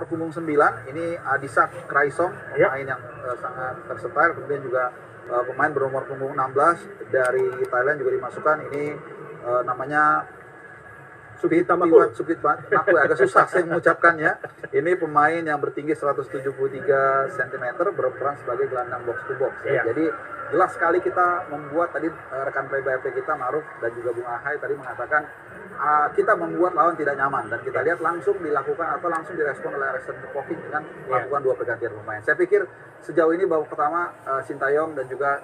nomor punggung 9 ini Adisak Kraisong, pemain yang sangat versatile. Kemudian juga pemain bernomor punggung 16 dari Thailand juga dimasukkan. Ini namanya Supit Makul, agak susah saya mengucapkannya. Ini pemain yang bertinggi 173 cm, berperan sebagai gelandang box to box. Jadi jelas sekali kita membuat tadi rekan play by play kita Maruf dan juga Bung Ahai tadi mengatakan kita membuat lawan tidak nyaman, dan kita lihat langsung dilakukan atau langsung direspon oleh Alexander Popovic dengan melakukan 2 pergantian pemain. Saya pikir sejauh ini babak pertama Sintayong dan juga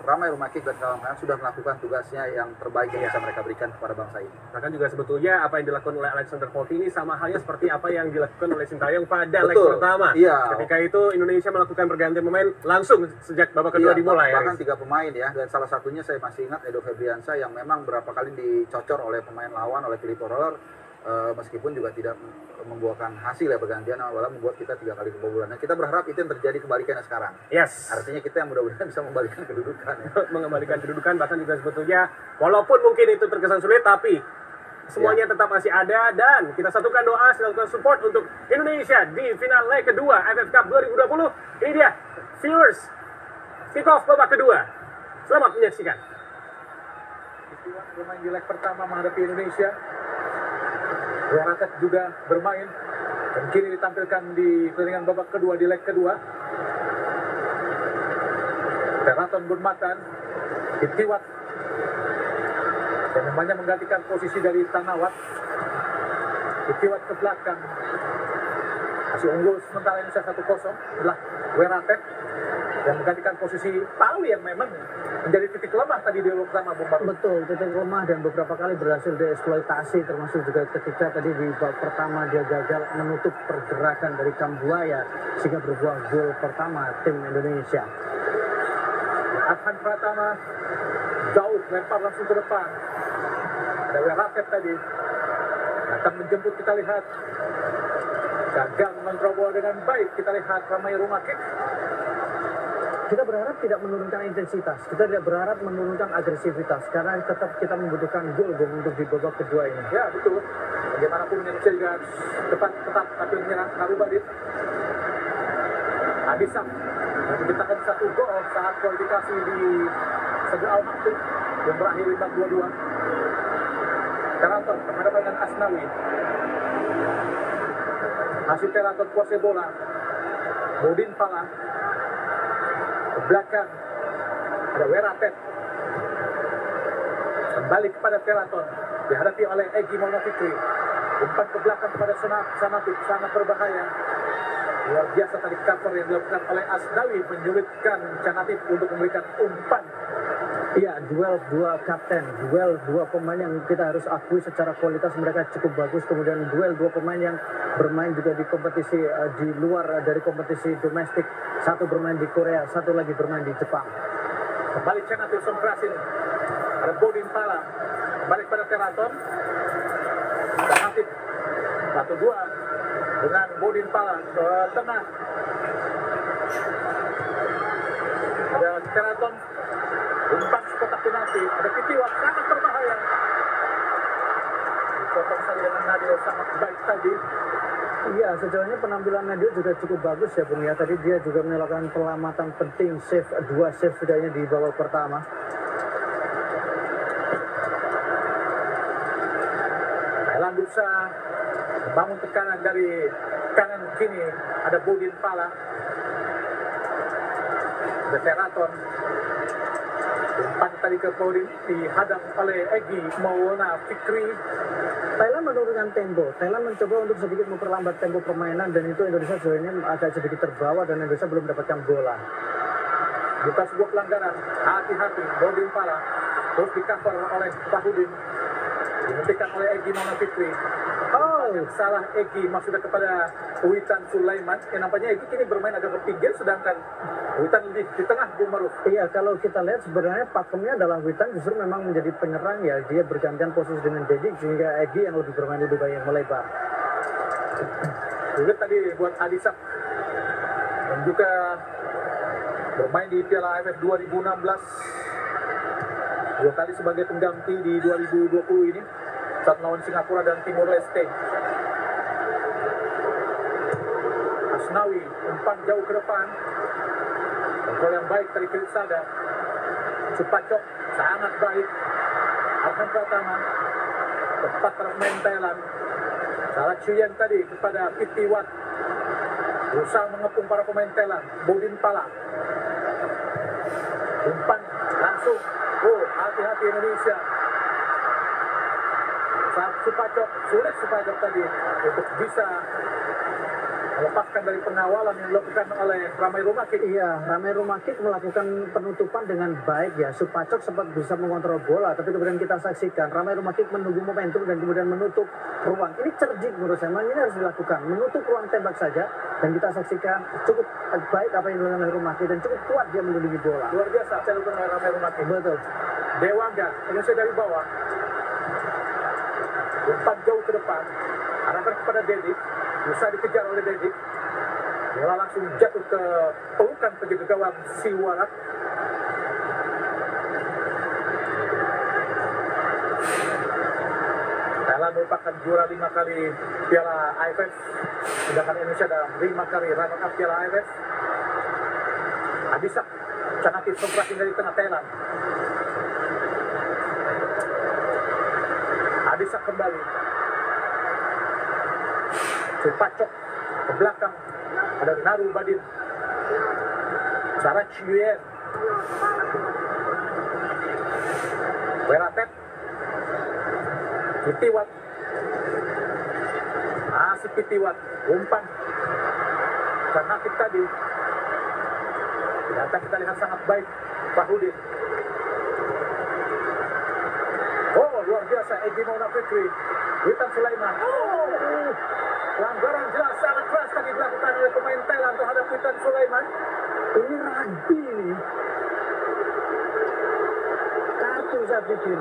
Ramai Rumakik dan kawan-kawan sudah melakukan tugasnya yang terbaik yang bisa mereka berikan kepada bangsa ini. Bahkan juga sebetulnya apa yang dilakukan oleh Alexander Popovic ini sama halnya seperti apa yang dilakukan oleh Sintayong pada leg pertama. Ketika itu Indonesia melakukan pergantian pemain langsung sejak babak kedua dimulai. Bahkan 3 pemain ya, dan salah satunya saya masih ingat Edo Febriansyah yang memang berapa kali dicocor oleh pemain lawan oleh Filippo Roller, meskipun juga tidak membuahkan hasil ya pergantian, malah membuat kita 3 kali kebobolan. Dan kita berharap itu yang terjadi kebalikannya sekarang. Artinya kita yang mudah-mudahan bisa membalikan kedudukan ya. Mengembalikan kedudukan, bahkan juga sebetulnya walaupun mungkin itu terkesan sulit, tapi semuanya tetap masih ada, dan kita satukan doa, silakan support untuk Indonesia di final leg kedua AFF Cup 2020. Ini dia viewers, kick off babak kedua. Selamat menyaksikan. Bermain di leg pertama menghadapi Indonesia. Rakat juga bermain dan kini ditampilkan di pertandingan babak kedua di leg kedua. Teraton Bunmatan, Itiwat yang namanya menggantikan posisi dari Tanawat. Itiwat ke belakang, masih unggul sementara Indonesia 1-0 adalah Weratet yang menggantikan posisi Palu yang memang menjadi titik lemah tadi di babak pertama, Bung Baru. Betul, titik lemah dan beberapa kali berhasil dieksploitasi, termasuk juga ketika tadi di babak pertama dia gagal menutup pergerakan dari Kambuaya sehingga berbuah gol pertama tim Indonesia. Adhan Pratama jauh lempar langsung ke depan. Ada Weratet tadi datang menjemput, kita lihat gagal mengontrol bola dengan baik. Kita lihat Ramai Rumakik. Kita berharap tidak menurunkan intensitas, kita tidak berharap menurunkan agresivitas, karena tetap kita membutuhkan gol untuk di babak kedua ini. Ya betul, bagaimanapun Indonesia juga tetap tapi menyerang Narubadit. Adisak menciptakan 1 gol saat kualifikasi di Seger Al Maktoum yang berakhir 5-2. Teraton berhadapan dengan Asnawi. Hasil Teraton kuasai bola. Bodin Pala ke belakang, ada Weratet kembali kepada Teraton, dihadapi oleh Egy Maulana Fikri. Umpan ke belakang kepada Sanatik, sangat berbahaya. Luar biasa tadi cover yang dilakukan oleh Asnawi menyulitkan Canatif untuk memberikan umpan. Iya, duel 2 kapten, duel 2 pemain yang kita harus akui secara kualitas mereka cukup bagus. Kemudian duel 2 pemain yang bermain juga di kompetisi di luar dari kompetisi domestik. Satu bermain di Korea, satu lagi bermain di Jepang. Kembali Canatif Som Krasin, ada Bodin Pala, kembali kepada Teraton. Canatif 1-2 dengan Bodin Pala ke tengah. Ada Teraton, umpan kotak penalti, ada Itiwat sangat berbahaya. Dipotong saja dengan Nadio sangat baik tadi. Iya, sejauh ini penampilan Nadio juga cukup bagus ya Bung ya. Tadi dia juga melakukan penyelamatan penting, save 2 save sudahnya di babak pertama. Thailand berusaha membangun tekanan dari kanan kini, ada Bodin Pala, ada Teraton. Umpan tadi ke Bodin dihadang oleh Egy Maulana Fikri. Thailand menurunkan tempo. Thailand mencoba untuk sedikit memperlambat tempo permainan, dan itu Indonesia sebenarnya agak sedikit terbawa dan Indonesia belum mendapatkan bola. Bukan sebuah pelanggaran. Hati-hati, Bodin Pala terus di-cover oleh Bahudin. Dihentikan oleh Egy Maulana Fikri. Salah Egy maksudnya kepada Witan Sulaiman. Yang nampaknya Egy kini bermain agak ke pinggir, sedangkan Witan lebih di tengah, Bung Maruf. Iya, kalau kita lihat sebenarnya pakemnya adalah Witan justru memang menjadi penyerang ya. Dia bergantian posisi dengan Dedik, sehingga Egy yang lebih bermain lebih banyak melebar. Juga tadi buat Adisak dan juga bermain di Piala AFF 2016. 2 kali sebagai pengganti di 2020 ini saat melawan Singapura dan Timor Leste. Rusnawi, umpan jauh ke depan. Gol yang baik dari Kirsada. Supacok sangat baik. Arhan Pratama tepat termain Thailand. Salah Chuyen tadi kepada Pitiwat. Berusaha mengepung para pemain Thailand. Bodin Pala. Umpan langsung. Oh, hati-hati Indonesia. Saat Supacok, sulit Supacok tadi untuk bisa melepaskan dari pengawalan yang dilakukan oleh Ramai Rumakik. Iya, Ramai Rumakik melakukan penutupan dengan baik ya. Supacok sempat bisa mengontrol bola, tapi kemudian kita saksikan Ramai Rumakik menunggu momentum dan kemudian menutup ruang. Ini cerdik menurut saya, ini harus dilakukan. Menutup ruang tembak saja, dan kita saksikan cukup baik apa yang dilakukan oleh Rumakik dan cukup kuat dia melindungi bola. Luar biasa saya dilakukan oleh Ramai Rumakik. Betul. Dewangga, Indonesia dari bawah. Umpan jauh ke depan. Arahkan kepada Dedik. Bisa dikejar oleh Dedik. Bola langsung jatuh ke pelukan penjaga gawang Siwarat. Thailand merupakan juara 5 kali Piala AFF. Sedangkan Indonesia dalam 5 kali runner up Piala AFF. Adisak Canakit Sompraking dari tengah Thailand. Adisak kembali. Supacok ke belakang. Ada Naru Badin. Sarah Chuyen. Weratet. Pitiwat. Masih Pitiwat. Umpan. Canakit tadi. Ternyata kita lihat sangat baik Bahudin. Oh, luar biasa Egy Maulana Fikri. Witan Sulaiman. Oh, pelanggaran jelas sangat keras tadi dilakukan oleh pemain Thailand terhadap Witan Sulaiman. Ini rugby nih. Kartu saya pikir.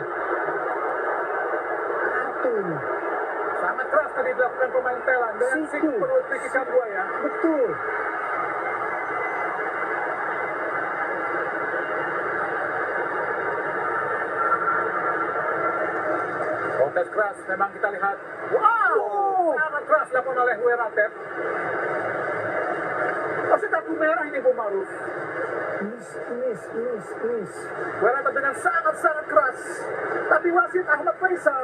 Kartu ini. Sangat keras tadi dilakukan pemain Thailand dengan siku penuh kritikan buaya. Betul. Kontes keras memang kita lihat. Wow, sangat keras dilakukan oleh Weratet. Masih kartu merah ini Bung Maruf. Miss. Weratet dengan sangat-sangat keras. Tapi wasit Ahmad Faisal,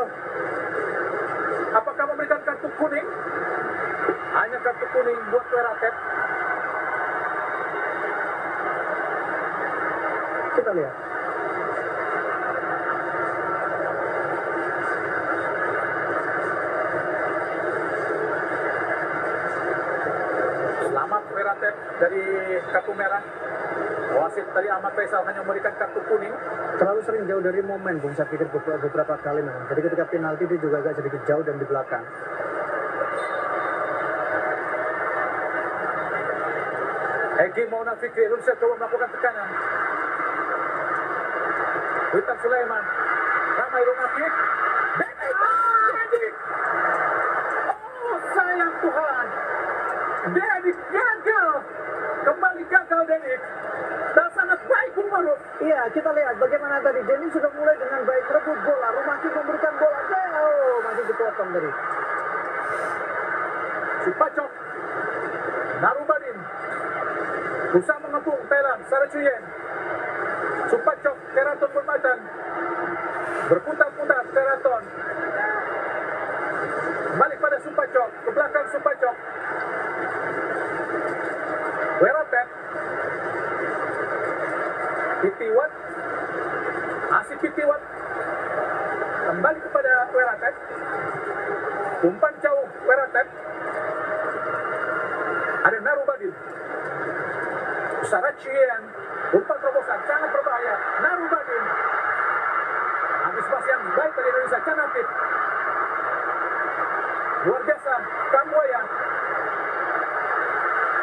apakah memberikan kartu kuning? Hanya kartu kuning buat Weratet. Kita lihat. Selamat Weratet dari kartu merah. Wasit tadi Ahmad Faisal hanya memberikan kartu kuning. Terlalu sering jauh dari momen, Bung. Saya pikir beberapa kali memang. Jadi ketika penalti dia juga agak sedikit jauh dan di belakang. Egy Maulana Fikri, Indonesia coba melakukan tekanan. Witan Sulaiman, Ramai Rumakik. Dedik! Oh, sayang Tuhan. Dedik gagal. Kembali gagal Dedik. Dan sangat baik Bung Maruf. Iya, kita lihat bagaimana tadi. Denny sudah mulai dengan baik merebut bola. Rumakik memberikan bola. Oh, masih dipotong tadi. Supacok. Narubadin. Berusaha mengepung Thailand. Sarah Chuyen. Supacok. Keraton Permatan. Berputar-putar Keraton. Balik pada Supacok. Ke belakang Supacok. Weratet. Pitiwat. Masih Pitiwat. Kembali kepada Weratet. Umpan jauh Weratet. Ada Narubadin. Sarah Chuyen. Umpan terobosan sangat berbahaya. Narubadin. Antisipasi yang baik dari Indonesia. Canakit. Luar biasa. Kambuaya.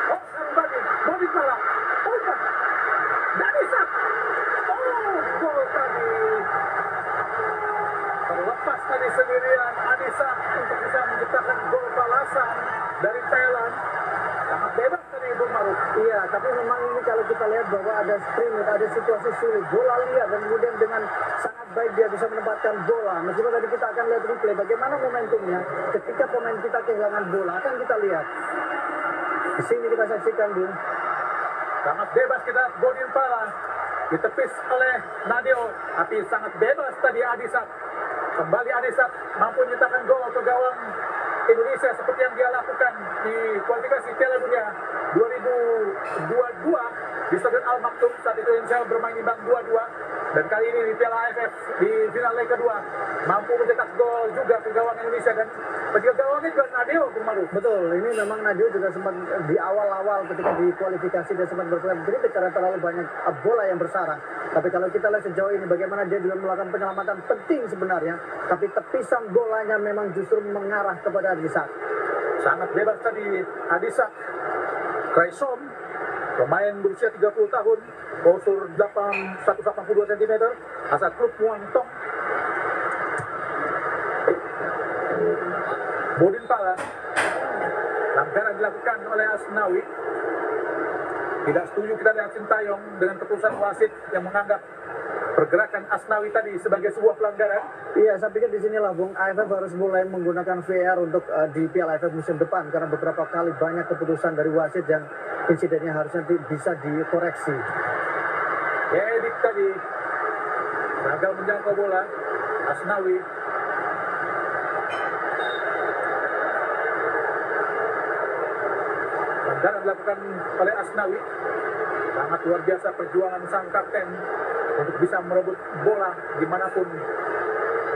Oh, Narubadin. Bodin Pala. Umpan. Danisak. Oh, gol tadi. Terlepas tadi sendirian Adisak untuk bisa menciptakan gol balasan dari Thailand. Sangat bebas tadi Bung Maruf. Iya, tapi memang ini kalau kita lihat bahwa ada sprint, ada situasi sulit, bola liar dan kemudian dengan sangat baik dia bisa menempatkan bola. Meskipun tadi kita akan lihat replay bagaimana momentumnya ketika pemain kita kehilangan bola, akan kita lihat. Di sini kita saksikan, Bung. Sangat bebas kita Bodin Pala. Ditepis oleh Nadio. Tapi sangat bebas tadi Adisak. Kembali Adisak mampu menyitakan gol ke gawang Indonesia seperti yang dia lakukan di kualifikasi Piala Dunia 2022 di Stadion Al Maktoum. Saat itu Indonesia bermain imbang 2-2, dan kali ini di Piala AFF di final leg kedua mampu mencetak gol juga ke gawang Indonesia, dan ketika gawangnya juga Nadio Bumaru. Betul, ini memang Nadio juga sempat di awal-awal ketika di kualifikasi dia sempat berperan kritik karena terlalu banyak bola yang bersarang. Tapi kalau kita lihat sejauh ini bagaimana dia juga melakukan penyelamatan penting sebenarnya, tapi tepisan bolanya memang justru mengarah kepada Adisak. Sangat bebas tadi Adisak. Kraisom, pemain berusia 30 tahun, postur 182 cm, asal klub Muang Thong. Bodin Pala, pelanggaran dilakukan oleh Asnawi. Tidak setuju kita lihat Sintayong dengan keputusan wasit yang menganggap pergerakan Asnawi tadi sebagai sebuah pelanggaran. Iya, saya pikir di sinilah Bung, AFF harus mulai menggunakan VAR untuk di Piala AFF musim depan, karena beberapa kali banyak keputusan dari wasit yang insidennya harusnya bisa dikoreksi. Edik tadi gagal menjangkau bola. Asnawi pelanggaran dilakukan oleh Asnawi. Sangat luar biasa perjuangan sang kapten untuk bisa merebut bola dimanapun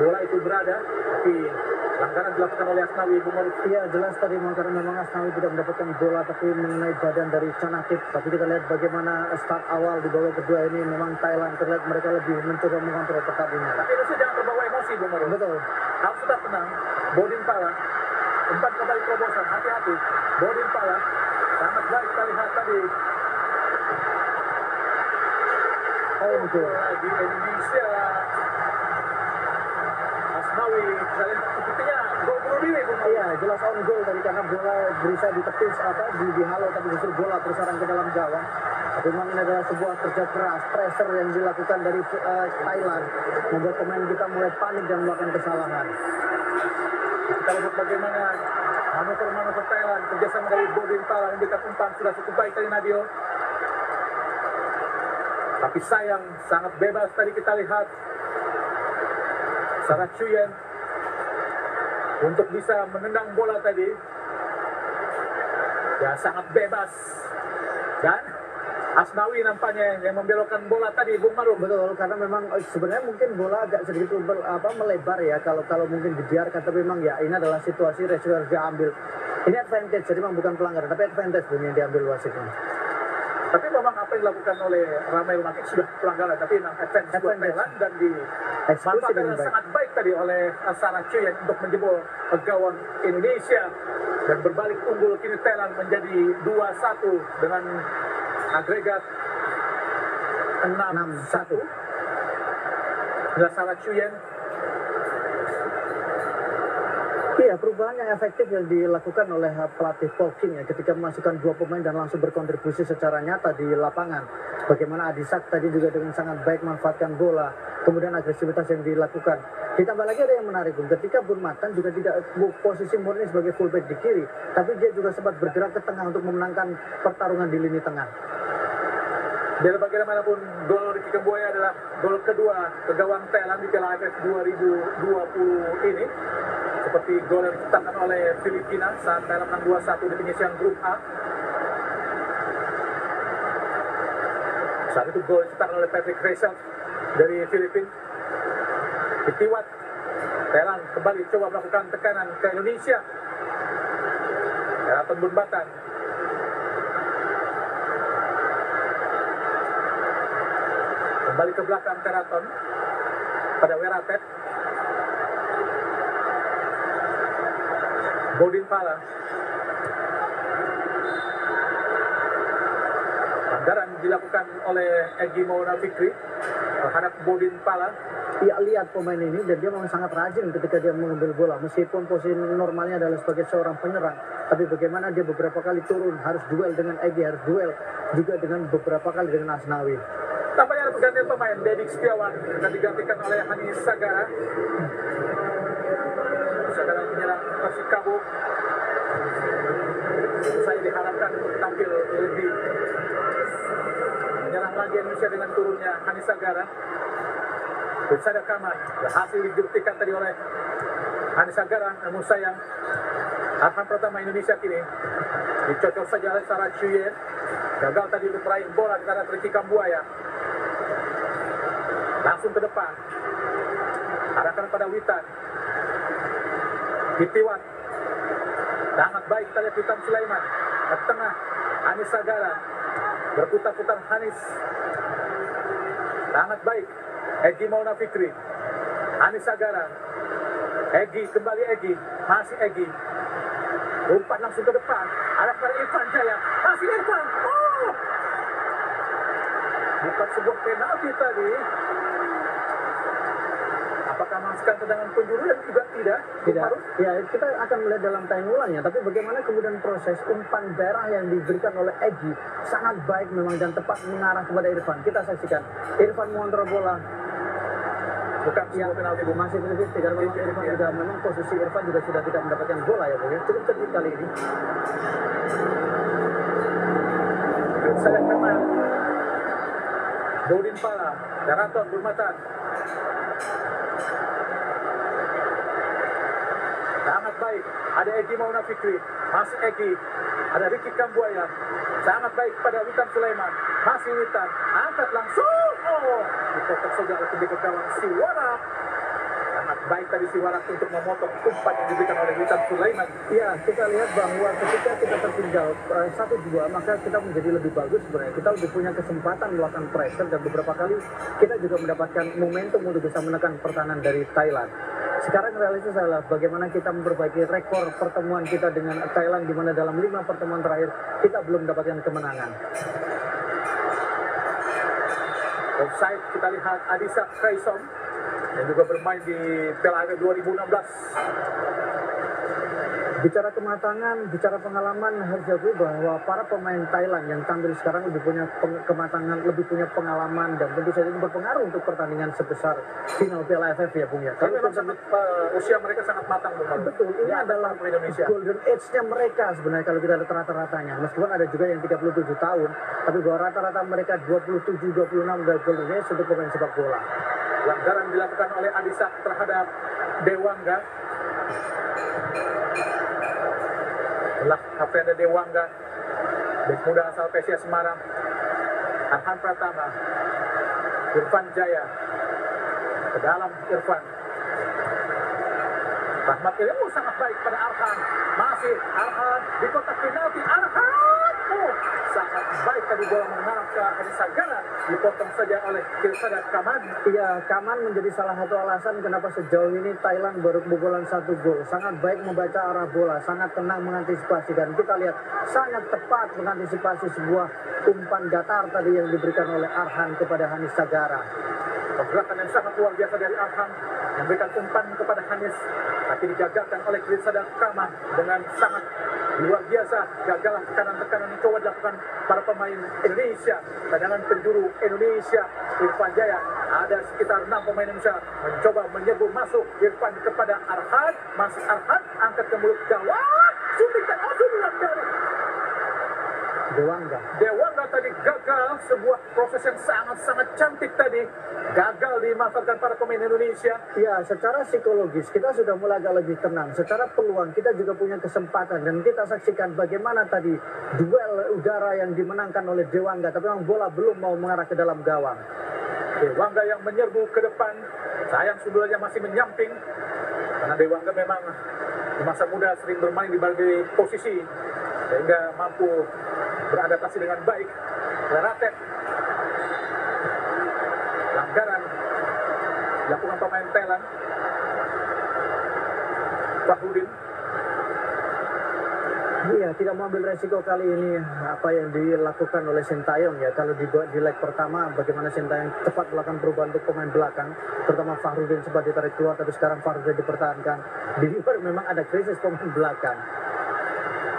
bola itu berada. Tapi pelanggaran dilakukan oleh Asnawi, Bung Maruf. Iya, jelas tadi karena memang Asnawi tidak mendapatkan bola tapi mengenai badan dari Canakip. Tapi kita lihat bagaimana start awal di babak kedua ini memang Thailand terlihat mereka lebih mencoba mengontrol pertandingan. Tapi Indonesia jangan terbawa emosi, Bung Maruf. Betul. Harus tetap tenang. Bodin Pala umpan kembali terobosan, hati-hati. Bodin Pala sangat baik kita lihat tadi. Betul. Lagi Indonesia. Asnawi, kita lihat sepertinya gol bunuh diri. Iya, jelas on goal tadi karena bola berusaha ditepis dihalo tapi justru bola bersarang ke dalam gawang. Tapi memang ini adalah sebuah kerja keras, pressure yang dilakukan dari Thailand membuat pemain kita mulai panik dan melakukan kesalahan. Kita lihat bagaimana manuver-manuver Thailand, kerjasama dari Bodin Pala memberikan umpan sudah cukup baik dari Nadio. Tapi sayang, sangat bebas tadi kita lihat Sarah Chuyen untuk bisa menendang bola tadi. Ya, sangat bebas. Dan Asnawi nampaknya yang membelokkan bola tadi, Bung Marum. Betul, karena memang sebenarnya mungkin bola agak sedikit melebar ya kalau mungkin dibiarkan, tapi memang ya ini adalah situasi resiko harus diambil. Ini advantage, jadi memang bukan pelanggaran, tapi advantage yang diambil wasitnya. Tapi memang apa yang dilakukan oleh Ramai Lumakik sudah pelanggaran, tapi memang advantage buat Thailand dan dimanfaatkan dengan sangat baik tadi oleh Sarah Chuyen untuk menjebol gawang Indonesia dan berbalik unggul. Kini Thailand menjadi 2-1 dengan agregat 6-1. Sarah Chuyen. Iya, perubahan yang efektif yang dilakukan oleh pelatih Paul King ya, ketika memasukkan dua pemain dan langsung berkontribusi secara nyata di lapangan. Bagaimana Adisak tadi juga dengan sangat baik memanfaatkan bola, kemudian agresivitas yang dilakukan. Ditambah lagi ada yang menarik, ketika Burmatan juga tidak posisi murni sebagai fullback di kiri, tapi dia juga sempat bergerak ke tengah untuk memenangkan pertarungan di lini tengah. Biar bagaimanapun gol Ricky Kambuaya adalah gol kedua ke gawang Thailand di Piala AFF 2020 ini. Seperti gol yang diciptakan oleh Filipina saat Thailand menang 2-1 di penyisian grup A. Saat itu gol diciptakan oleh Patrick Rachel dari Filipina. Ketiwat, Thailand kembali coba melakukan tekanan ke Indonesia. Keraton Burmatan. Kembali ke belakang Keraton pada Weratet. Bodin Pala. Pelanggaran dilakukan oleh Egy Maulana Fikri terhadap Bodin Pala. Ya, lihat pemain ini dan dia memang sangat rajin ketika dia mengambil bola. Meskipun posisi normalnya adalah sebagai seorang penyerang, tapi bagaimana dia beberapa kali turun, harus duel dengan Egy, harus duel juga dengan beberapa kali dengan Asnawi. Tampaknya ada pergantian pemain. Dedik Setiawan akan digantikan oleh Hani Sagara. Sagara menyerang Persikabo. Tentu saja diharapkan untuk tampil lebih menyerang lagi Indonesia dengan turunnya Hanis Sagara. Bersada Kaman berhasil dibuktikan tadi oleh Hanis Sagara, namun sayang arhan pertama Indonesia kini dicocok saja oleh Sarah Chuyen. Gagal tadi untuk meraih bola di tanah Ricky Kambuaya. Langsung ke depan, arahkan pada Witan. Fitiwan sangat baik kita lihat Witan Sulaiman ke tengah. Hanis Sagara berputar-putar. Hanis sangat baik. Egy Maulana Fikri, Hanis Sagara, Egy kembali. Egy, masih Egy, umpan langsung ke depan, arah pada Irfan Jaya, masih Irfan. Oh, bukan sebuah penalti tadi. Apakah masukkan tendangan penjuru dan juga tidak? Tidak. Ya, kita akan melihat dalam time ulangnya. Tapi bagaimana kemudian proses umpan daerah yang diberikan oleh Egy sangat baik memang dan tepat mengarah kepada Irfan. Kita saksikan Irfan mengontrol bola. Bukan Ya, sebuah penalti. masih lebih tidak memang Irfan juga memang posisi Irfan juga sudah tidak mendapatkan bola ya, Bung. Cukup sedikit kali ini. Saya Kamal, Dodin Pala, Daraton Burmatan. Sangat baik. Ada Egy Maulana Fikri, masih Egy. Ada Ricky Kambuaya. Sangat baik pada Witan Sulaiman. Masih Witan. Angkat langsung. Oh, dipotong saja oleh pendekar gawang Siwarak. Sangat baik tadi Siwarak untuk memotong umpan yang diberikan oleh Witan Sulaiman. Ya, kita lihat bahwa ketika kita tertinggal 1-2, maka kita menjadi lebih bagus sebenarnya. Kita lebih punya kesempatan melakukan pressure dan beberapa kali kita juga mendapatkan momentum untuk bisa menekan pertahanan dari Thailand. Sekarang realitas adalah bagaimana kita memperbaiki rekor pertemuan kita dengan Thailand, di mana dalam 5 pertemuan terakhir kita belum mendapatkan kemenangan. Offside kita lihat Adisa Kraison yang juga bermain di Piala AFF 2016. Bicara kematangan, bicara pengalaman, harus diakui bahwa para pemain Thailand yang tampil sekarang lebih punya kematangan, lebih punya pengalaman, dan tentu saja ini berpengaruh untuk pertandingan sebesar final Piala AFF ya, Bung ya. Tapi memang sangat, usia mereka sangat matang, Bung. Betul, ini adalah Indonesia. golden age-nya mereka sebenarnya kalau kita lihat rata-ratanya. Meskipun ada juga yang 37 tahun, tapi bahwa rata-rata mereka 27-26 dan golden age untuk pemain sepak bola. Pelanggaran dilakukan oleh Adisa terhadap Dewangga. Lah, Afrianda Dewangga, bek muda asal PSIS Semarang. Arhan Pratama, Irfan Jaya, ke dalam Irfan. Rahmat Ilmu sangat baik pada Arhan. Masih Arhan di kotak penalti. Arhan, oh, sangat baik tadi bola mengarah ke Hanis Sagara. Dipotong saja oleh Kirsada Kaman. Iya, Kaman menjadi salah satu alasan kenapa sejauh ini Thailand baru kebobolan 1 gol. Sangat baik membaca arah bola, sangat tenang mengantisipasi, dan kita lihat sangat tepat mengantisipasi sebuah umpan datar tadi yang diberikan oleh Arhan kepada Hanis Sagara. Pergerakan yang sangat luar biasa dari Arhan memberikan umpan kepada Hanis, tapi digagalkan oleh Kirsada Kaman dengan sangat luar biasa. Gagal tekanan-tekanan yang coba dilakukan para pemain Indonesia. Tendangan penjuru Indonesia, Irfan Jaya. Ada sekitar 6 pemain Indonesia mencoba menyerbu masuk. Irfan kepada Arhan, masih Arhan, angkat ke mulut gawang, suntikan suntikan dari Dewangga tadi gagal. Sebuah proses yang sangat-sangat cantik tadi gagal dimanfaatkan para pemain Indonesia. Ya, secara psikologis kita sudah mulai agak lebih tenang. Secara peluang kita juga punya kesempatan, dan kita saksikan bagaimana tadi duel udara yang dimenangkan oleh Dewangga, tapi memang bola belum mau mengarah ke dalam gawang. Dewangga yang menyerbu ke depan, sayang sudulnya masih menyamping, karena Dewangga memang di masa muda sering bermain di berbagai posisi sehingga mampu beradaptasi dengan baik. Leratek, pelanggaran dilakukan pemain Thailand. Fahrudin. Iya, tidak mau ambil resiko kali ini apa yang dilakukan oleh Sintayong ya. Kalau di leg pertama bagaimana Sintayong cepat melakukan perubahan untuk pemain belakang, terutama Fahrudin sempat ditarik keluar, tapi sekarang Fahrudin dipertahankan. Di luar memang ada krisis pemain belakang.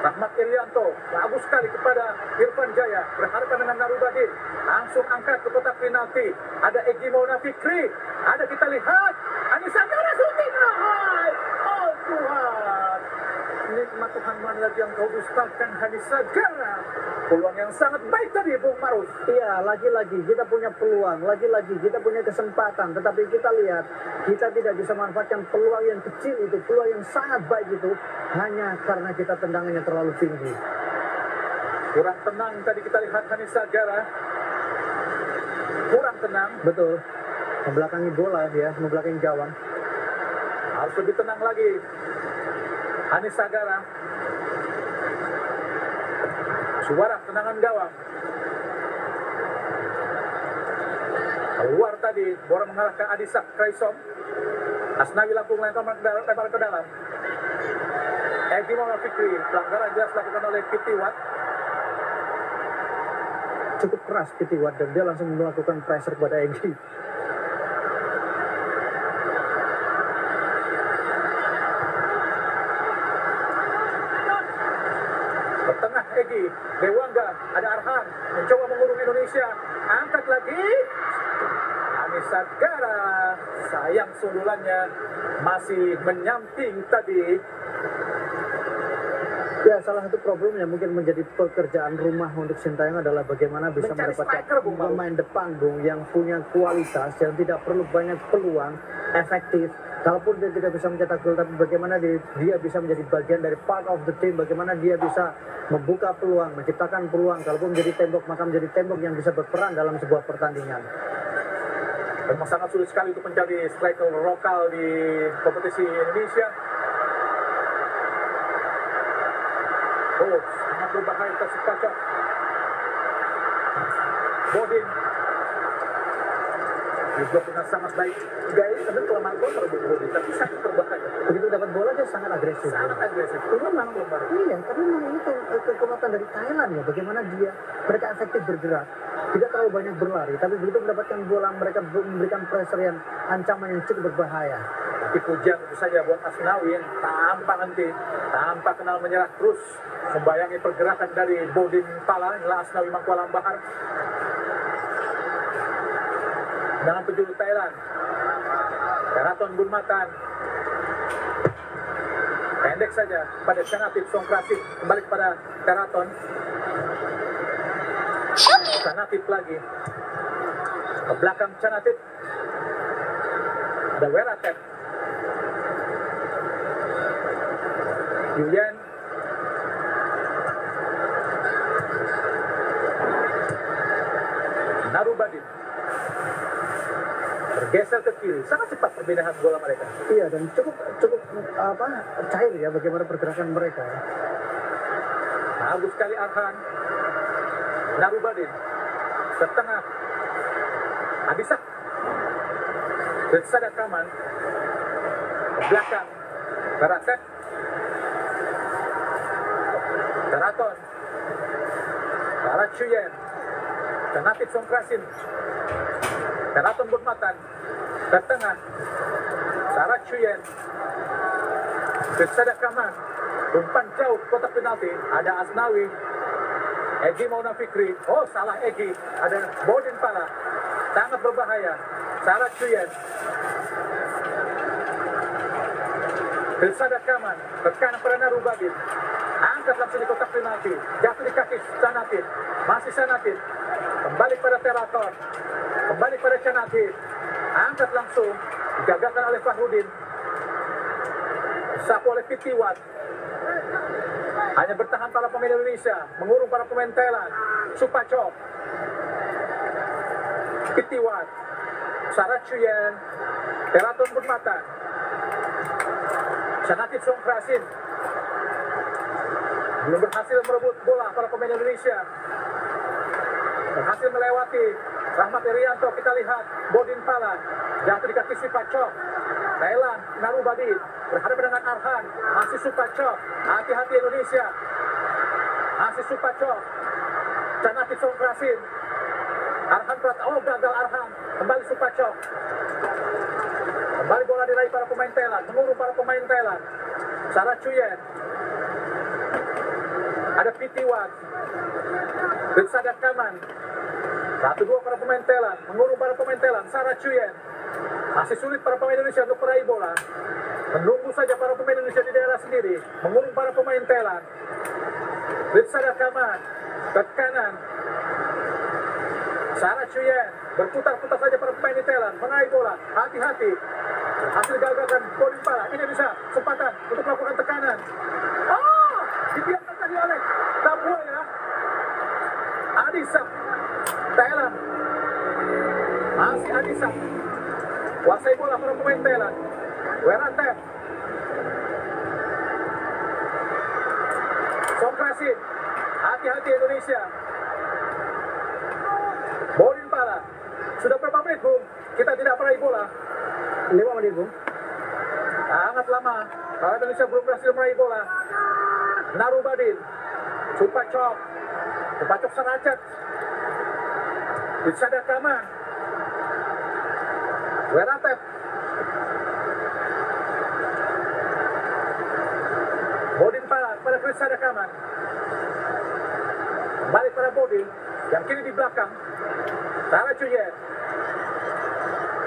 Rahmat Irianto bagus sekali kepada Irfan Jaya, berhadapan dengan Narubadin, langsung angkat ke kotak penalti. Ada Egy Maulana Fikri, ada kita lihat Hanis Sagara shooting. Oh Tuhan, Nikmat Tuhan mana lagi yang kau dustakan, Hanis Sagara? Peluang yang sangat baik tadi, Bung Marus. Iya, lagi-lagi kita punya peluang, lagi-lagi kita punya kesempatan, tetapi kita lihat kita tidak bisa manfaatkan peluang yang kecil itu, peluang yang sangat baik itu, hanya karena kita tendangannya terlalu tinggi. Kurang tenang tadi kita lihat Hanis Sagara. Kurang tenang. Betul, membelakangi bola ya, membelakangi gawang. Harus lebih tenang lagi. Hanis Sagara. Suara tendangan gawang. Keluar tadi, bola mengarahkan Adisak Kraisom. Asnawi Lampung lempar ke dalam. Egy Maulana Fikri, pelanggaran jelas dilakukan oleh Kitiwat. Cukup keras Kitiwat dan dia langsung melakukan pressure kepada Egy. Ke tengah Egy, Dewangga, ada Arhan, mencoba mengurung Indonesia. Angkat lagi. Hanis Sagara, sayang sundulannya masih menyamping tadi. Ya, salah satu problemnya mungkin menjadi pekerjaan rumah untuk Sintayong adalah bagaimana bisa Mencari mendapatkan striker, Bung Maru. pemain depan, Bung, yang punya kualitas, yang tidak perlu banyak peluang, efektif. Kalaupun dia tidak bisa mencetak gol, tapi bagaimana dia bisa menjadi bagian dari part of the team, bagaimana dia bisa membuka peluang, menciptakan peluang. Kalaupun menjadi tembok, maka menjadi tembok yang bisa berperan dalam sebuah pertandingan. Memang sangat sulit sekali untuk mencari striker lokal di kompetisi Indonesia. Oh, sangat berbahaya tersebut. Bodin diblok dengan sangat baik. Gaya ini sebenarnya kelemahan counter Bodin, tapi sangat berbahaya. Begitu dapat bola dia sangat agresif. Sangat agresif. Ini memang, iya, tapi memang ini kekuatan dari Thailand ya. Bagaimana mereka efektif bergerak, tidak terlalu banyak berlari, tapi begitu mendapatkan bola mereka memberikan pressure yang ancaman yang cukup berbahaya. Tapi pujian tentu saja buat Asnawi yang tanpa kenal menyerah terus membayangi pergerakan dari Bodin Pala. Inilah Asnawi Mangkualam Bahar. Dengan penjuru Thailand, Teraton Gunmatan. Pendek saja pada Chanatit Songkrasin, kembali kepada Teraton. Chanatit lagi ke belakang Chanatit. Ada Weratet. Yulian. Narubadin bergeser ke kiri, sangat cepat perbedaan bola mereka. Iya, dan cukup cair ya bagaimana pergerakan mereka. Bagus sekali Arhan. Narubadin ke tengah. Adisak. Bersada Kaman. Ke belakang. Beratet. Teraton. Barat Chuyen. Kenapit Songkrasin. Teraton Gunmatan. Ke tengah. Sarat Chuyen. Bersada Kaman. Umpan jauh kotak penalti. Ada Asnawi. Egy Maulana Fikri. Oh, salah Egy. Ada Bodin Pala. Sangat berbahaya. Sarat Chuyen. Bersada Kaman. Ke kanan pada Narubadin. Angkat langsung di kotak penalti. Jatuh di kaki Chanatit. Masih Chanatit. Kembali pada Teraton. Kembali pada Chanatit. Angkat langsung. Digagalkan oleh Fahrudin. Disapu oleh Kitiwat. Hanya bertahan para pemain Indonesia. Mengurung para pemain Thailand. Supacok. Kitiwat. Sarat Chuyen. Teraton Gunmatan. Chanatit Songkrasin. Belum berhasil merebut bola para pemain Indonesia. Berhasil melewati Rahmat Irianto. Kita lihat Bodin Pala jatuh di kaki Supacok. Thailand, Narubadin berhadapan dengan Arhan. Masih Supacok. Hati-hati Indonesia. Masih Supacok. Chanatit Songkrasin. Arhan gagal Arhan. Kembali Supacok. Kembali bola diraih para pemain Thailand. Mengurung para pemain Thailand. Sarat Chuyen. Ada Kitiwat. Bersada Kaman. 1-2 para pemain Thailand. Mengurung para pemain Thailand. Sarat Chuyen. Masih sulit para pemain Indonesia untuk meraih bola. Menunggu Fokus saja para pemain Indonesia di daerah sendiri, mengurung para pemain Thailand. Ritsada Kaman ke kanan. Sarah Chuyen berputar-putar saja para pemain di Thailand, meraih bola, hati-hati. Hasil gagalkan Bodin Pala, ini bisa kesempatan untuk melakukan tekanan. Oh, dibiarkan tadi oleh Kambuaya. Adisa, Thailand. Masih Adisa. Kuasai bola para pemain Thailand. Werantep. Songkrasin. Hati-hati Indonesia. Bodin Pala. Sudah berapa menit, Bung? Kita tidak meraih bola. 5 menit, Bung. Sangat lama. Kalau Indonesia belum berhasil meraih bola. Narubadin. Supacok. Supacok Saracet. Ritsada Kaman. Werantep. Bodin Pala pada Ritsada Kaman. Kembali pada Bodin. Yang kini di belakang. Sarah Chuyen.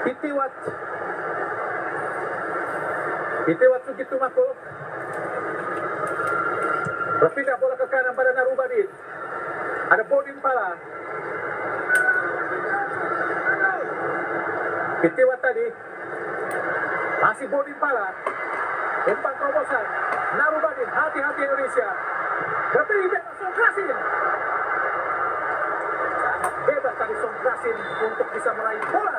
Pitiwat. Pitiwat Sugitumako. Berpindah bola ke kanan pada Narubadin. Ada Bodin Pala. Pitiwat tadi. Masih Bodin Pala. Umpan terobosan. Narubadin. Hati-hati Indonesia. Berpindah Songkrasin. Sangat bebas tadi Songkrasin untuk bisa meraih bola.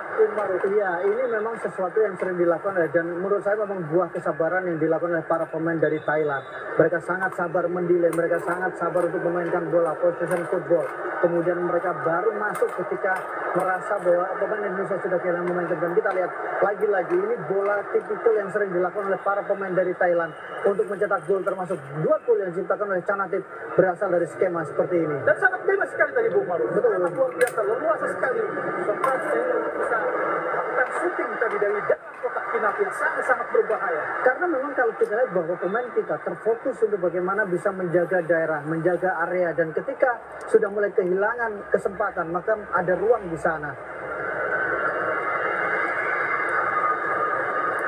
Iya, ini memang sesuatu yang sering dilakukan dan menurut saya memang buah kesabaran yang dilakukan oleh para pemain dari Thailand. Mereka sangat sabar mendelay, mereka sangat sabar untuk memainkan bola, possession football. Kemudian mereka baru masuk ketika merasa bahwa pemain Indonesia sudah kehilangan momentum. Dan kita lihat lagi-lagi ini bola tipikal yang sering dilakukan oleh para pemain dari Thailand untuk mencetak gol, termasuk 2 gol yang diciptakan oleh Chanatit berasal dari skema seperti ini. Dan sangat bebas sekali tadi Bung Maruf. Betul. Sangat luar biasa, leluasa sekali. Songkrasin bisa melakukan shooting tadi dari dalam kotak penalti yang sangat-sangat berbahaya. Karena memang kalau kita lihat bahwa pemain kita terfokus untuk bagaimana bisa menjaga daerah, menjaga area, dan ketika sudah mulai kehilangan kesempatan, maka ada ruang di sana.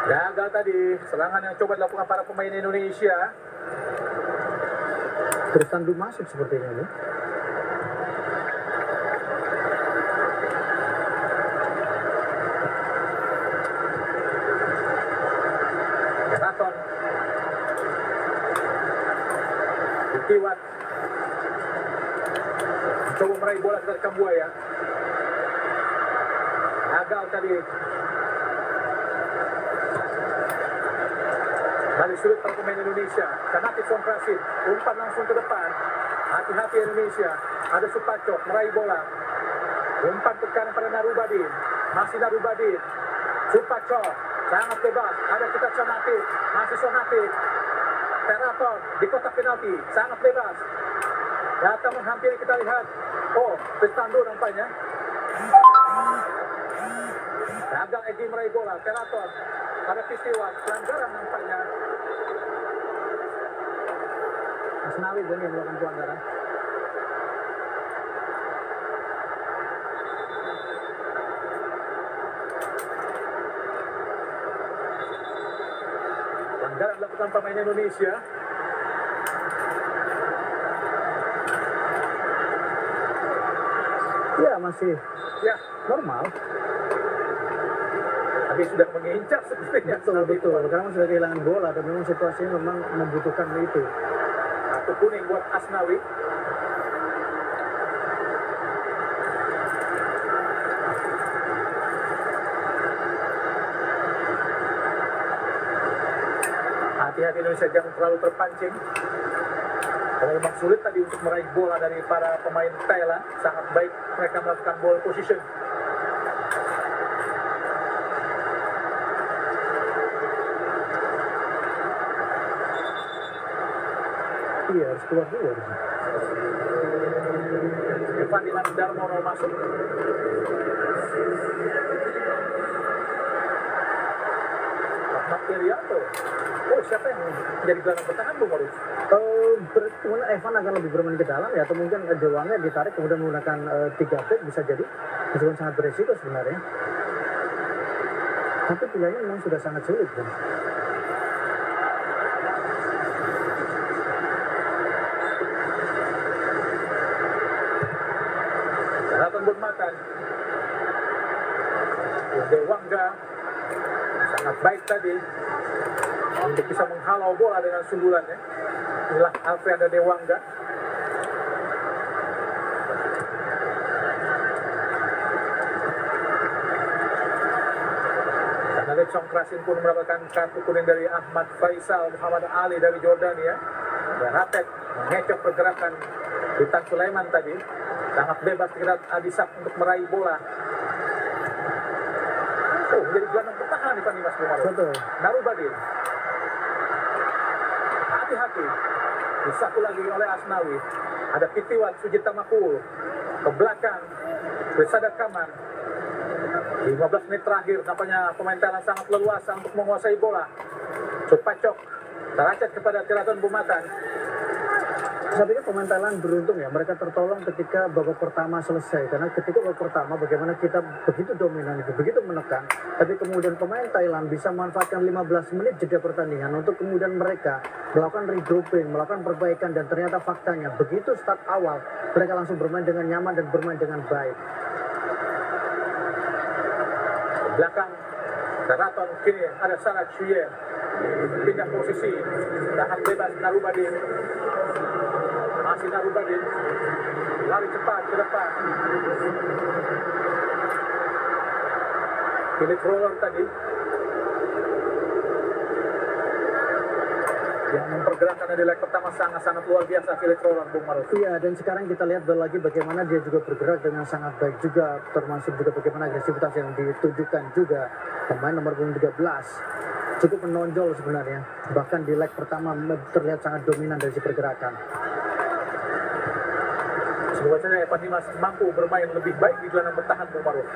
Gagal tadi serangan yang coba dilakukan para pemain Indonesia. Tristan Du masuk sepertinya ini. Raton. Pitiwat. Coba meraih bola dari Kambuaya. Gagal tadi. Balik sulit para pemain Indonesia. Chanatit Songkrasin. Umpan langsung ke depan. Hati-hati Indonesia. Ada Supacok meraih bola. Umpan ke kanan pada Narubadin. Masih Narubadin. Supacok. Sangat bebas. Ada kita Chanatit. Masih Sonatit. Teraton di kotak penalti. Sangat bebas. Datang menghampiri, kita lihat. Oh, Tristan Du nampaknya. Gagal Egy meraih bola. Teraton. Pada Pitiwat. Pelanggaran nampaknya. Asnawi yang melakukan pelanggaran. Pelanggaran dilakukan pemain Indonesia. Ya, masih Ya, normal. tapi sudah mengincar sepertinya. Betul. Karena sudah kehilangan bola dan memang situasinya memang membutuhkan itu. Kartu kuning buat Asnawi. Hati-hati Indonesia jangan terlalu terpancing. Karena memang sulit tadi untuk meraih bola dari para pemain Thailand. Sangat baik mereka melakukan ball position. Iya, harus keluar dulu. Evan Dilan Darmono masuk. Ahmad Irianto. Oh, siapa yang menjadi gelandang bertahan Bung Maruf? Kemudian Evan akan lebih bermain ke dalam ya, atau mungkin Dewangnya ditarik kemudian menggunakan 3 back bisa jadi. Meskipun sangat beresiko sebenarnya. Tapi pilihannya memang sudah sangat sulit. Bang. Bermatan. Dewangga sangat baik tadi untuk bisa menghalau bola dengan sundulannya. Inilah Alfreanda Dewangga. Alex Songkrasin pun mendapatkan kartu kuning dari Ahmad Faisal Muhammad Ali dari Jordania. Dan Ratet mengecok pergerakan Witan Sulaiman tadi. Sangat bebas kita Adisak untuk meraih bola. Oh, menjadi gelandang bertahan nih Pak Dimas Bumaru. Betul. Narubadin. Hati-hati. Disapu lagi oleh Asnawi. Ada Pitiwan Sujita Makul. Ke belakang. Bersada Kaman. 15 menit terakhir, nampaknya pemain Thailand sangat leluasa untuk menguasai bola. Supacok teracet kepada Tiraton Bumatan. Saya pikir pemain Thailand beruntung ya, mereka tertolong ketika babak pertama selesai. Karena ketika babak pertama bagaimana kita begitu dominan, begitu menekan. Tapi kemudian pemain Thailand bisa memanfaatkan 15 menit jeda pertandingan untuk kemudian mereka melakukan regrouping, melakukan perbaikan. Dan ternyata faktanya begitu start awal, mereka langsung bermain dengan nyaman dan bermain dengan baik. Belakang Teraton kini ada Sarah Chuyen. Pindah posisi, tahan bebas Narubadin. Masih Narubadin. Lari cepat ke depan. Philip Roller tadi yang mempergerakan di leg pertama sangat-sangat luar biasa, Philip Roller, Bung Maruf. Iya, dan sekarang kita lihat lagi bagaimana dia juga bergerak dengan sangat baik juga, termasuk juga bagaimana agresivitas yang ditujukan juga pemain nomor punggung 13 cukup menonjol sebenarnya, bahkan di leg pertama terlihat sangat dominan dari si pergerakan. Semoga saja Evan Dimas mampu bermain lebih baik di gelandang bertahan, Bung Maruf.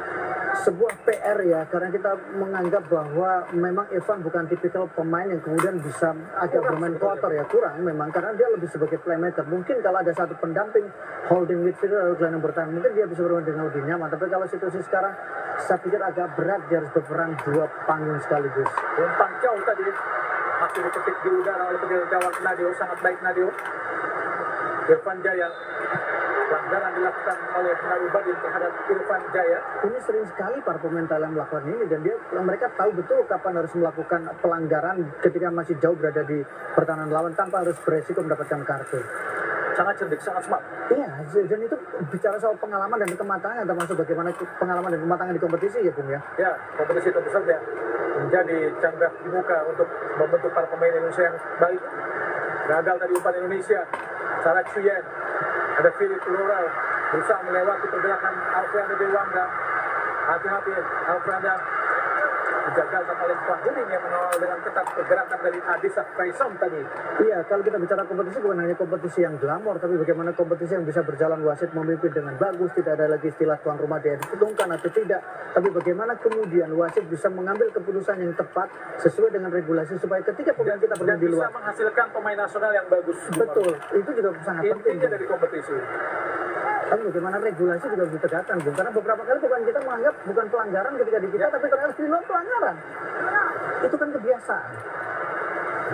Sebuah PR ya, karena kita menganggap bahwa memang Evan bukan tipikal pemain yang kemudian bisa agak bermain kotor ya, kurang memang, karena dia lebih sebagai playmaker. Mungkin kalau ada satu pendamping holding midfielder atau gelandang bertahan, mungkin dia bisa bermain dengan lebih nyaman. Tapi kalau situasi sekarang, saya pikir agak berat dia harus berperan dua panggung sekaligus. Umpan jauh tadi masih diketik di udara oleh penjaga gawang Nadio, sangat baik Nadio. Irfan Jaya, pelanggaran dilakukan oleh Narubadin terhadap Irfan Jaya. Ini sering sekali para pemain Thailand melakukan ini, dan mereka tahu betul kapan harus melakukan pelanggaran ketika masih jauh berada di pertahanan lawan tanpa harus beresiko mendapatkan kartu. Sangat cerdik, sangat smart. Iya, dan itu bicara soal pengalaman dan kematangan, termasuk bagaimana pengalaman dan kematangan di kompetisi ya Bung ya. Ya, kompetisi tentu saja menjadi canda di muka untuk membentuk para pemain Indonesia yang baik. Gagal tadi umpan Indonesia. Sarah Chuyen, ada Philip Laurel berusaha melewati pergerakan Alfreanda Dewangga. Hati-hati Alfreanda dijagalkan oleh Fahudin yang mengawal dengan ketat pergerakan dari Adisak Kaisong tadi. Iya, kalau kita bicara kompetisi bukan hanya kompetisi yang glamor, tapi bagaimana kompetisi yang bisa berjalan, wasit memimpin dengan bagus, tidak ada lagi istilah tuan rumah dia diuntungkan atau tidak, tapi bagaimana kemudian wasit bisa mengambil keputusan yang tepat sesuai dengan regulasi supaya ketika pemain kita bermain di luar bisa menghasilkan pemain nasional yang bagus. Betul, itu juga sangat penting. Intinya dari kompetisi. Tapi bagaimana regulasi juga harus ditegakkan, Bung. Karena beberapa kali bukan kita menganggap bukan pelanggaran ketika di kita, tapi ternyata di luar pelanggaran. Itu kan kebiasaan.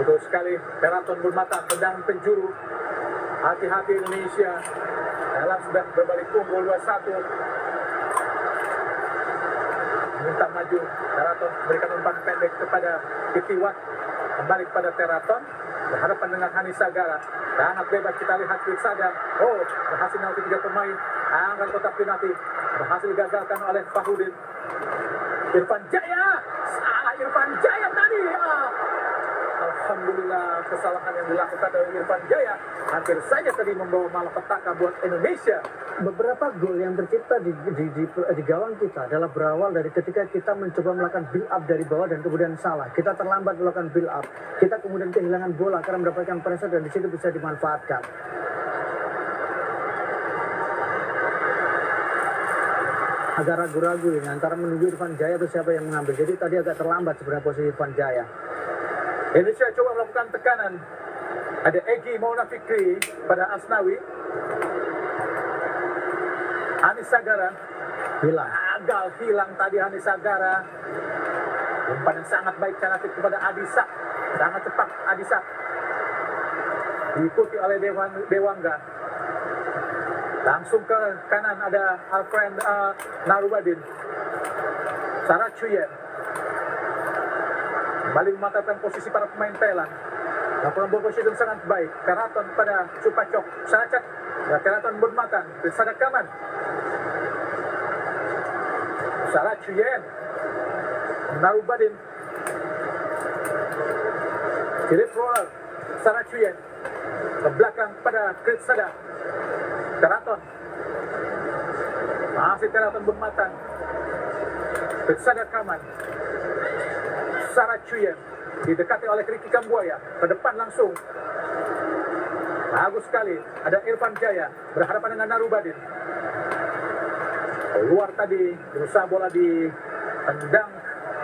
Betul sekali. Teraton Bermata tendang penjuru. Hati-hati Indonesia. Thailand sudah berbalik unggul 2-1. Minta maju. Teraton berikan umpan pendek kepada Pitiwat. Kembali kepada Teraton. Berhadapan dengan Hani Sagara. Sangat bebas kita lihat Sadam. Oh, berhasil nanti 3 pemain. Angkat kotak penalti. Berhasil digagalkan oleh Fahudin. Irfan Jaya. Salah Irfan Jaya tadi. Alhamdulillah kesalahan yang dilakukan oleh Irfan Jaya hampir saja tadi membawa malapetaka buat Indonesia. Beberapa gol yang tercipta di gawang kita adalah berawal dari ketika kita mencoba melakukan build up dari bawah dan kemudian salah. Kita terlambat melakukan build up. Kita kemudian kehilangan bola karena mendapatkan pressure dan di situ bisa dimanfaatkan. Agak ragu-ragu ini antara menunggu Irfan Jaya atau siapa yang mengambil. Jadi tadi agak terlambat sebenarnya posisi Irfan Jaya. Indonesia coba melakukan tekanan. Ada Egy Maulana Fikri pada Asnawi. Hani Sagara Hilang. gagal, hilang tadi Hani Sagara. Umpan yang sangat baik cantik kepada Adisak. Sangat cepat Adisak. Diikuti oleh Dewangga. Langsung ke kanan ada Alfred Narubadin. Sarah Chuyen kembali mematahkan posisi para pemain Thailand. Laporan ball position sangat baik. Karaton pada Supacok. Saracak. Karaton bermatan. Sada Kaman. Sarah Chuyen. Narubadin. Philip Roller. Sarah Chuyen. Ke belakang pada Chris Sada. Karaton. Masih Karaton bermatan. Chris Sada Kaman. Sarah Chuyen didekati oleh Ricky Kambuaya, ke depan langsung. Bagus sekali. Ada Irfan Jaya berhadapan dengan Narubadin. Keluar tadi, berusaha bola ditendang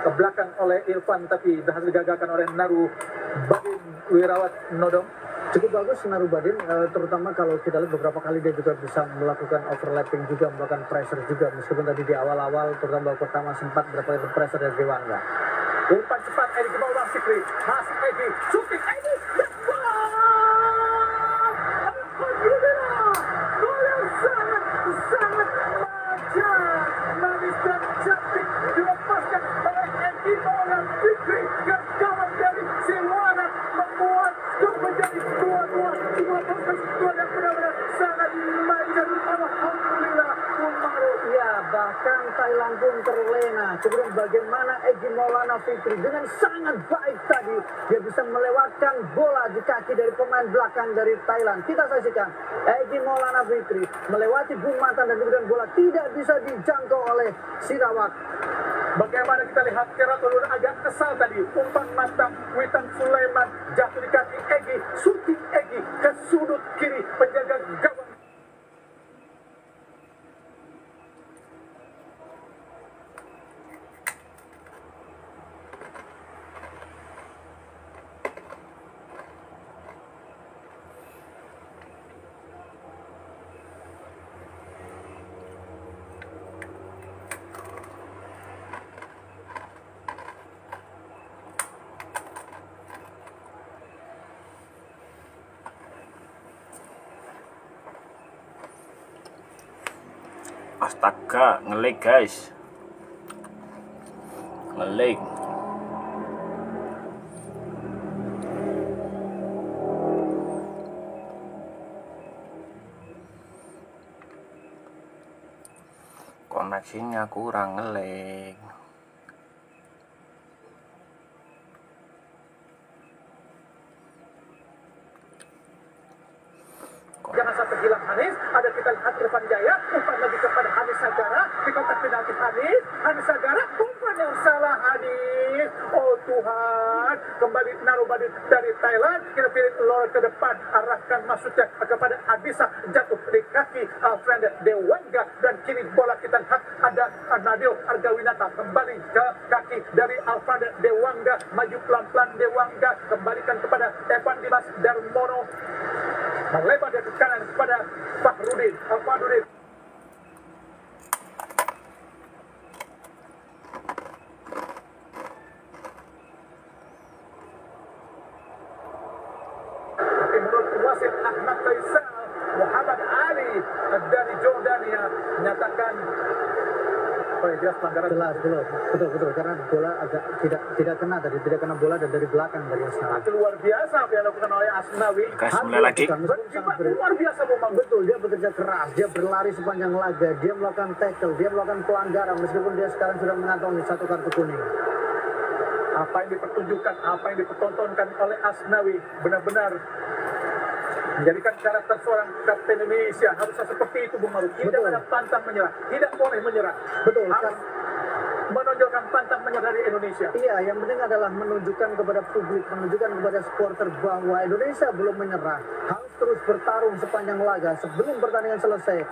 ke belakang oleh Irfan, tapi berhasil digagalkan oleh Narubadin Wirawat Nodong. Cukup bagus Narubadin, terutama kalau kita lihat beberapa kali dia juga bisa melakukan overlapping juga, melakukan pressure juga, meskipun tadi di awal-awal terutama babak pertama sempat berapa kali pressure dari Dewangga. Umpan cepat Edi ke bawah Fikri. Masih Edi. Shooting Edi. Alhamdulillah. Gol yang sangat manja. Manis dan cantik. Dilepaskan oleh Edi Maulana Fikri. Gawang dari Silwana membuat skor menjadi 2-2. Dua proses gol yang benar-benar sangat manja. Alhamdulillah. Ya, bahkan Thailand pun terlena. Kemudian bagaimana Egy Maulana Fikri dengan sangat baik tadi dia bisa melewatkan bola di kaki dari pemain belakang dari Thailand. Kita saksikan Egy Maulana Fikri melewati Bung Matan dan kemudian bola tidak bisa dijangkau oleh Sirawak. Bagaimana kita lihat Keraton agak kesal tadi. Umpan mantap Witan Sulaiman jatuh di kaki Egy. Shooting Egy ke sudut kiri penjaga gawang. Astaga, ngelag guys, ngelag. Koneksinya kurang, ngelag. Jangan sampai hilang Hanis. Ada kita lihat Irfan Jaya. Umpan lagi kepada Hanis Sagara. Di kotak penalti Hanis. Hanis Sagara. Umpan yang salah Hanis. Oh Tuhan. Kembali Narubadin dari Thailand. Kita pilih lor ke depan. Arahkan maksudnya kepada Adisa. Jatuh di kaki Alfred Dewangga. Dan kini bola kita lihat ada Nadio Argawinata. Kembali ke kaki dari Alfred Dewangga. Maju pelan-pelan Dewangga. Kembalikan kepada Evan Dimas Darmono. Melebar dari kanan kepada Fahrudin. Alfadudin. Tapi menurut wasit Ahmad Faisal, Muhammad Ali dari Jordania menyatakan jelas pelanggaran. Jelas, betul, karena bola agak tidak kena tadi, tidak kena bola dan dari belakang dari Asnawi. Luar biasa apa yang dilakukan oleh Asnawi. Guys, mulai lagi. Luar biasa Bang. Betul, dia bekerja keras, dia berlari sepanjang laga, dia melakukan tackle, dia melakukan pelanggaran meskipun dia sekarang sudah mengantongi 1 kartu kuning. Apa yang dipertunjukkan, apa yang dipertontonkan oleh Asnawi benar-benar menjadikan karakter seorang kapten Indonesia. Harusnya seperti itu Bung Maruf. Tidak ada pantang menyerah, tidak boleh menyerah. Betul, harus menonjolkan pantang menyerah dari Indonesia. Iya, yang penting adalah menunjukkan kepada publik, menunjukkan kepada supporter bahwa Indonesia belum menyerah. Harus terus bertarung sepanjang laga sebelum pertandingan selesai.